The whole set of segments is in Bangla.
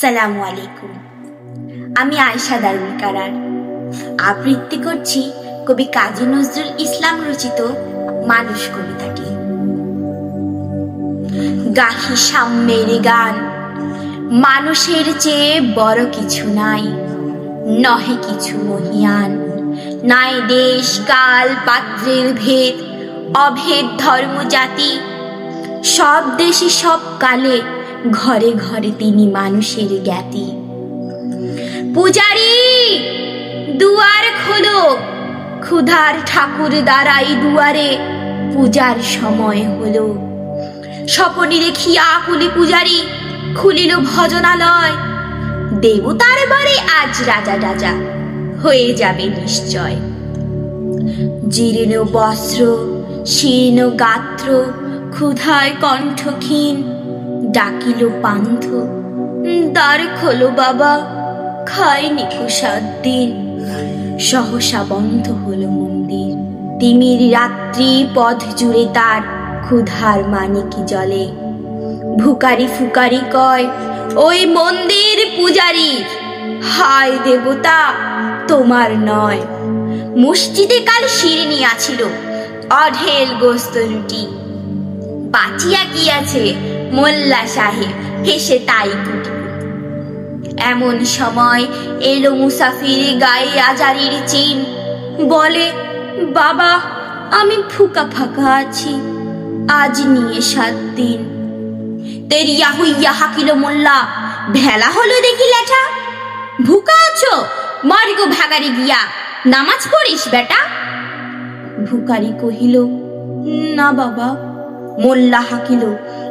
আসসালামু আলাইকুম। আমি আয়েশা দারুল কারার আবৃত্তি করছি কবি কাজী নজরুল ইসলাম রচিত মানুষ কবিতাটি। গাহি সাম্যের গান, মানুষের চেয়ে বড় কিছু নাই, নহে কিছু মহিয়ান। নাই দেশ কাল পাত্রের ভেদ, অভেদ ধর্ম জাতি, সব দেশে সব কালে ঘরে ঘরে তিনি মানুষের জ্ঞাতি। পূজারি দুয়ার খোলো, ক্ষুধার ঠাকুর দাঁড়াই দুয়ারে, পূজার সময় হলো। স্বপনে দেখিয়া কুলি পূজারি খুলিল ভজনালয়, দেবতার বাড়ি আজ রাজা রাজা হয়ে যাবে নিশ্চয়। জীর্ণ বস্ত্র শীর্ণ গাত্র, ক্ষুধায় কণ্ঠক্ষীণ, ডাকিল পান্থ দ্বার খোলো বাবা, খায়নি কো 7 দিন। সহসা বন্ধ হলো মন্দির, তিমির রাত্রি পথ জুড়ে তার ক্ষুধার মানে কি জলে। ভুকারি ফুকারি কয় ওই মন্দির পূজারীর, হায় দেবতা তোমার নয়। মসজিদে কাল শিরনি আছিল, অঢেল গোস্ত রুটি, বাঁচিয়া গিয়াছে মোল্লা সাহেব হেসে তাই কুটি। এমন সময় এলো মুসাফির গায়ে আজারির চিন, বলে বাবা আমি ফুকা ফাঁকা আছি, আজ নিয়ে 7 দিন। তেরিয়া হইয়া হাকিল মোল্লা, ভেলা হলো দেখি লেঠা, ভুকা আছো মারিগো ভাগারি গিয়া, নামাজ পড়িস বেটা। ভুকারি কহিল না বাবা। মোল্লা হাকিল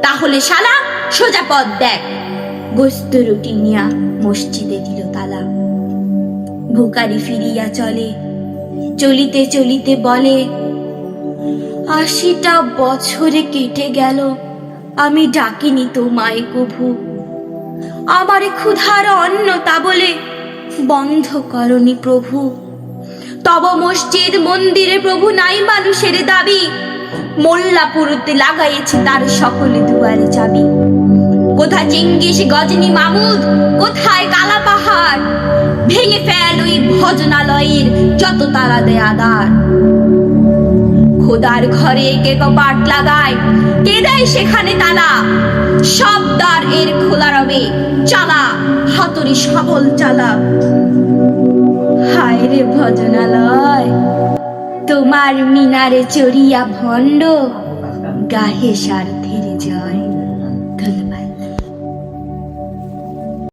তাহলে শালা সোজা পথ দেখ। গোস্ত রুটি নিয়া মসজিদে দিল তালা। ভুকারি ফিরিয়া চলে, চলিতে চলিতে বলে 80টা বছরে কেটে গেল, আমি ডাকিনি তোমায় কভু। আমারে ক্ষুধার অন্ন তা বলে বন্ধ করনি প্রভু। তব মসজিদ মন্দিরে প্রভু নাই মানুষের দাবি, মোল্লা পুরুতে লাগাইছে তার সকলে দুয়ারে চাবি। কোথায় চেঙ্গিস গজনী মামুদ, কোথায় কালা পাহাড়, ভেঙে ফেল ওই ভজনালয়ের যত তালা দেয়া দ্বার। খোদার ঘরে কে কপাট লাগায়, কে দেয় সেখানে তালা, সব দ্বার এর খোলা রবে, চালা হাতুড়ি সবল চালা। হায় রে ভজনালয়, তোমার মিনারে চড়িয়া ভণ্ড গাহে সার